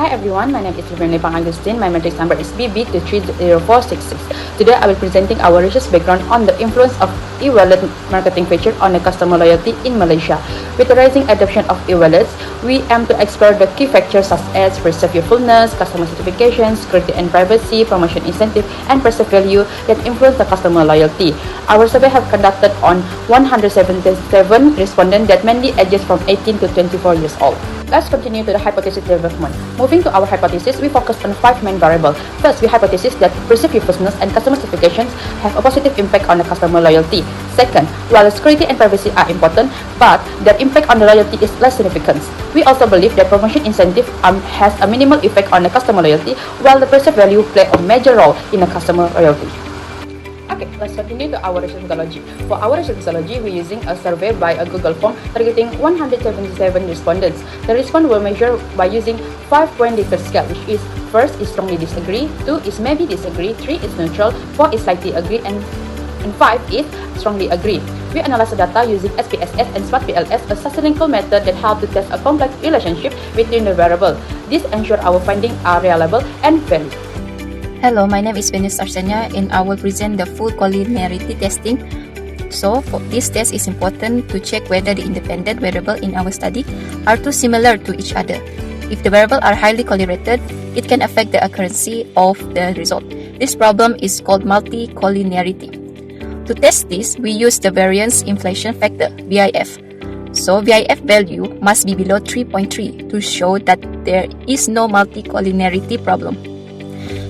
Hi everyone, my name is Pang Agustin. My matrix number is BT21603. Today I will be presenting our research background on the influence of e-wallet marketing feature on the customer loyalty in Malaysia. With the rising adoption of e-wallets, we aim to explore the key factors such as perceived usefulness, customer certification, security and privacy, promotion incentive, and perceived value that influence the customer loyalty. Our survey have conducted on 177 respondents that mainly ages from 18 to 24 years old. Let's continue to the hypothesis development. Moving to our hypothesis, we focus on 5 main variables. First, we hypothesis that perceived usefulness and customer certifications have a positive impact on the customer loyalty. Second, while security and privacy are important, but their impact on the loyalty is less significant. We also believe that promotion incentive has a minimal effect on the customer loyalty, while the perceived value play a major role in the customer loyalty. Okay, let's continue to our research methodology. For our research methodology, we're using a survey by a Google form targeting 177 respondents. The response will measure by using 5-point Likert scale, which is first is strongly disagree, 2 is maybe disagree, 3 is neutral, 4 is slightly agree, and 5 is strongly agree. We analyze the data using SPSS and Smart PLS, a statistical method that helps to test a complex relationship between the variables. This ensures our findings are reliable and valid. Hello, my name is Venus Arsenia and I will present the full collinearity testing. So, for this test is important to check whether the independent variables in our study are too similar to each other. If the variables are highly correlated, it can affect the accuracy of the result. This problem is called multi-collinearity. To test this, we use the variance inflation factor, VIF. So, VIF value must be below 3.3 to show that there is no multi-collinearity problem.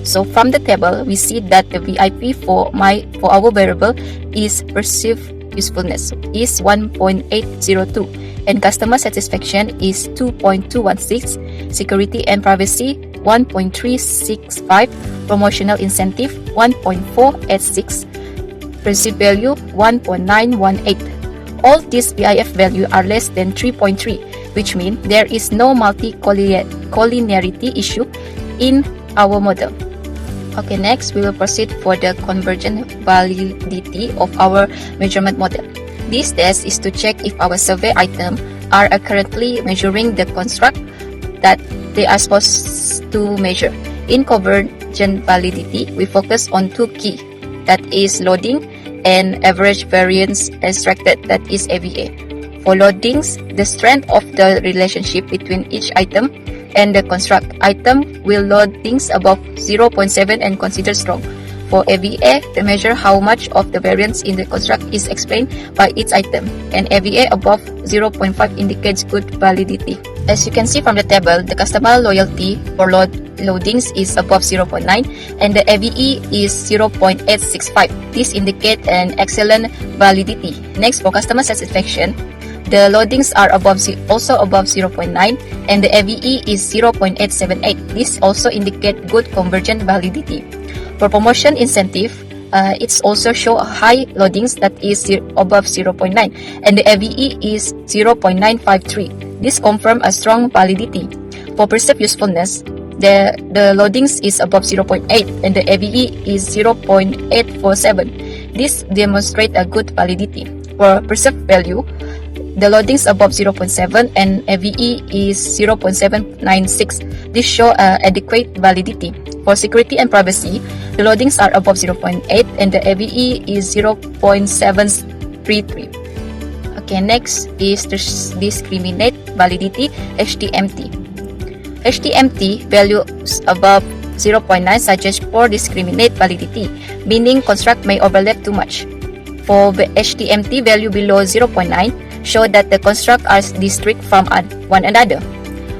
So from the table, we see that the VIP for our variable is perceived usefulness is 1.802 and customer satisfaction is 2.216, security and privacy 1.365, promotional incentive 1.486, perceived value 1.918. All these VIF values are less than 3.3, which means there is no multi-collinearity issue in our model. Okay, next we will proceed for the convergent validity of our measurement model. This test is to check if our survey items are accurately measuring the construct that they are supposed to measure. In convergent validity, we focus on 2 key, that is loading and average variance extracted, that is AVA. For loadings, the strength of the relationship between each item and the construct item will load things above 0.7 and considered strong. For AVA, the measure how much of the variance in the construct is explained by its item, and AVA above 0.5 indicates good validity. As you can see from the table, the customer loyalty for loadings is above 0.9 and the AVE is 0.865. This indicates an excellent validity. Next, for customer satisfaction, the loadings are also above 0.9 and the AVE is 0.878. This also indicates good convergent validity. For promotion incentive, it's also show high loadings, that is above 0.9 and the AVE is 0.953. This confirms a strong validity. For perceived usefulness, the loadings is above 0.8 and the AVE is 0.847. This demonstrates a good validity. For perceived value, the loadings above 0.7 and AVE is 0.796. This show adequate validity. For security and privacy, the loadings are above 0.8 and the AVE is 0.733. Okay, next is the discriminate validity, HDMT. HDMT values above 0.9 suggest poor discriminate validity, meaning construct may overlap too much. For the HDMT value below 0.9, show that the constructs are distinct from one another.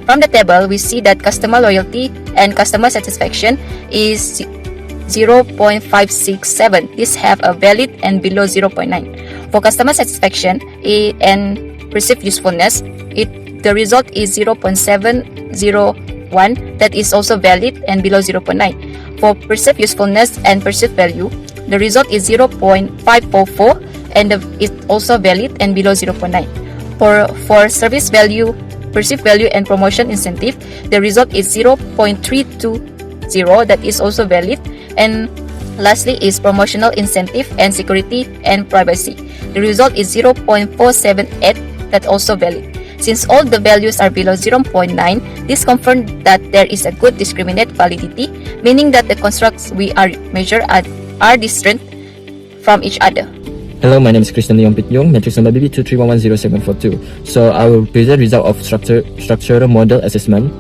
From the table, we see that customer loyalty and customer satisfaction is 0.567. These have a valid and below 0.9. For customer satisfaction and perceived usefulness, the result is 0.701, that is also valid and below 0.9. For perceived usefulness and perceived value, the result is 0.544 and it's also valid and below 0.9. For service value, perceived value and promotion incentive, the result is 0.320, that is also valid. And lastly is promotional incentive and security and privacy. The result is 0.478, that also valid. Since all the values are below 0.9, this confirms that there is a good discriminant validity, meaning that the constructs we are measured are distinct from each other. Hello, my name is Christian Leon Pityong, matrix number BT21603. So I will present result of structural model assessment.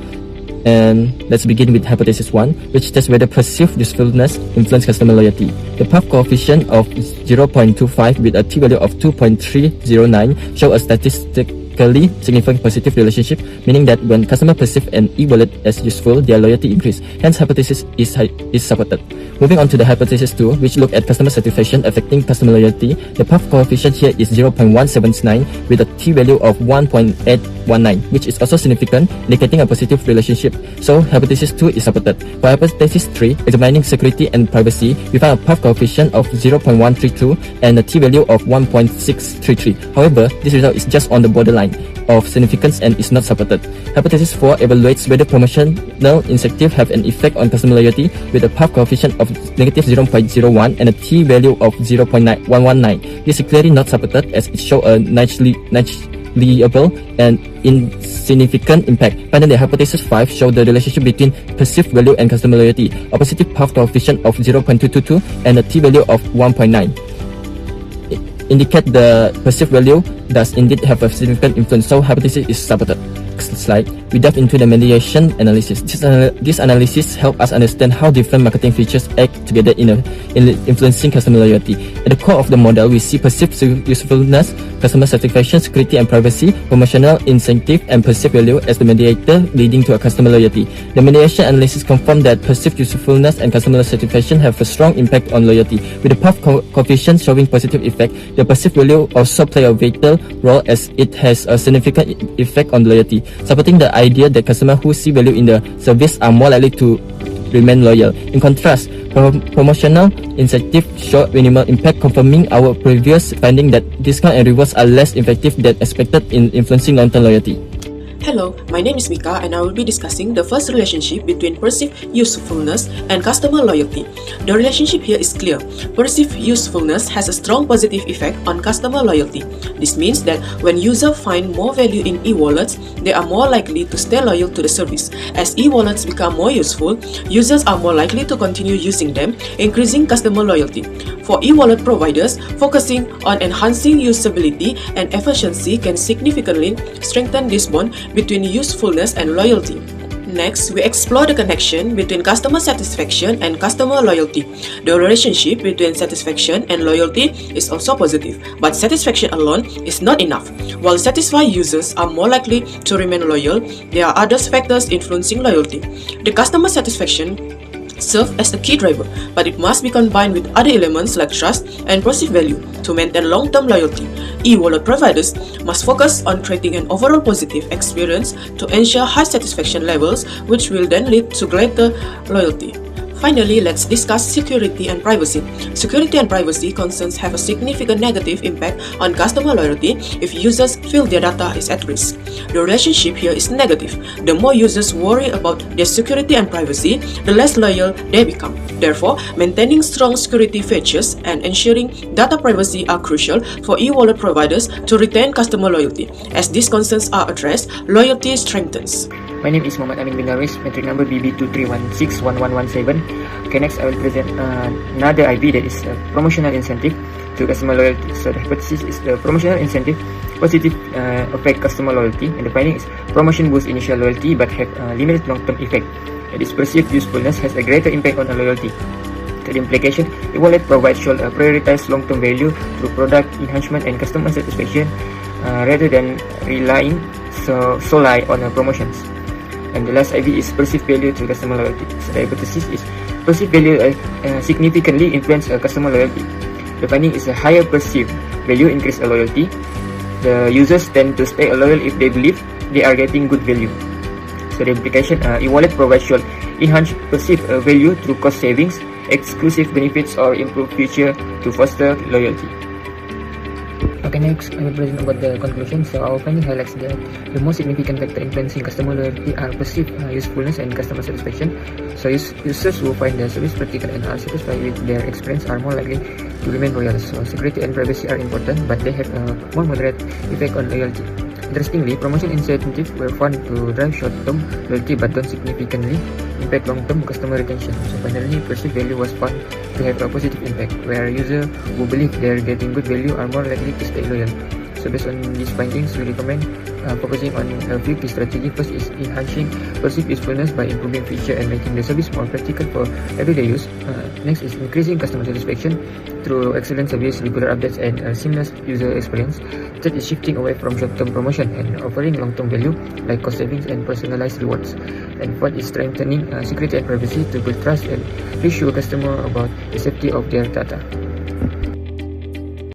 And let's begin with hypothesis 1, which tests whether perceived usefulness influence customer loyalty. The path coefficient of 0.25 with a t-value of 2.309 show a statistically significant positive relationship, meaning that when customer perceive an e-wallet as useful, their loyalty increase. Hence, hypothesis is supported. Moving on to the hypothesis 2, which look at customer satisfaction affecting customer loyalty. The path coefficient here is 0.179 with a t-value of 1.819, which is also significant, indicating a positive relationship. So, hypothesis 2 is supported. For hypothesis 3, examining security and privacy, we found a path coefficient of 0.132 and a t-value of 1.633. However, this result is just on the borderline of significance and is not supported. Hypothesis 4 evaluates whether promotional incentives have an effect on customer loyalty with a path coefficient of negative 0.01 and a t-value of 0.119. This is clearly not supported as it shows a negligible and insignificant impact. Finally, hypothesis 5 shows the relationship between perceived value and customer loyalty, a positive path coefficient of 0.222 and a t-value of 1.9. Indicate the perceived value does indeed have a significant influence, so hypothesis is supported. Next slide, we dive into the mediation analysis. This analysis helps us understand how different marketing features act together in influencing customer loyalty. At the core of the model, we see perceived usefulness, customer satisfaction, security and privacy, promotional incentive, and perceived value as the mediator leading to a customer loyalty. The mediation analysis confirms that perceived usefulness and customer satisfaction have a strong impact on loyalty. With the path coefficient showing positive effect, the perceived value also play a vital role as it has a significant effect on loyalty, supporting the idea that customers who see value in the service are more likely to remain loyal. In contrast, promotional incentives show minimal impact, confirming our previous finding that discounts and rewards are less effective than expected in influencing long-term loyalty. Hello, my name is Mika and I will be discussing the first relationship between perceived usefulness and customer loyalty. The relationship here is clear. Perceived usefulness has a strong positive effect on customer loyalty. This means that when users find more value in e-wallets, they are more likely to stay loyal to the service. As e-wallets become more useful, users are more likely to continue using them, increasing customer loyalty. For e-wallet providers, focusing on enhancing usability and efficiency can significantly strengthen this bond between usefulness and loyalty. Next, we explore the connection between customer satisfaction and customer loyalty. The relationship between satisfaction and loyalty is also positive, but satisfaction alone is not enough. While satisfied users are more likely to remain loyal, there are other factors influencing loyalty. The customer satisfaction serve as a key driver, but it must be combined with other elements like trust and perceived value to maintain long-term loyalty. E-wallet providers must focus on creating an overall positive experience to ensure high satisfaction levels, which will then lead to greater loyalty. Finally, let's discuss security and privacy. Security and privacy concerns have a significant negative impact on customer loyalty if users feel their data is at risk. The relationship here is negative. The more users worry about their security and privacy, the less loyal they become. Therefore, maintaining strong security features and ensuring data privacy are crucial for e-wallet providers to retain customer loyalty. As these concerns are addressed, loyalty strengthens. My name is Muhammad Amin bin Darwish, matric number BB2161117. Okay, next I will present another IB, that is a promotional incentive to customer loyalty. So the hypothesis is the promotional incentive positive affect customer loyalty, and the finding is promotion boosts initial loyalty but have limited long-term effect. That is, perceived usefulness has a greater impact on the loyalty. The implication, e-wallet provides should prioritize long-term value through product enhancement and customer satisfaction rather than relying solely on promotions. And the last IV is perceived value to customer loyalty. So the hypothesis is perceived value significantly influence customer loyalty. The finding is a higher perceived value increase loyalty. The users tend to stay loyal if they believe they are getting good value. So the implication, e-wallet provides should enhance perceived value through cost savings, exclusive benefits, or improved feature to foster loyalty. Okay, next I will present about the conclusion. So our finding highlights that the most significant factor influencing customer loyalty are perceived usefulness and customer satisfaction. So users who find the service practical and are satisfied with their experience are more likely to remain loyal. So security and privacy are important, but they have a more moderate effect on loyalty. Interestingly, promotion incentives were found to drive short-term loyalty but don't significantly impact long-term customer retention. So finally, perceived value was found to have a positive impact, where users who believe they are getting good value are more likely to stay loyal. So based on these findings, we recommend focusing on a few key strategies. First is enhancing perceived usefulness by improving feature and making the service more practical for everyday use. Next is increasing customer satisfaction through excellent service, regular updates, and a seamless user experience. Third is shifting away from short-term promotion and offering long-term value like cost savings and personalized rewards. And fourth is strengthening security and privacy to build trust and reassure customer about the safety of their data.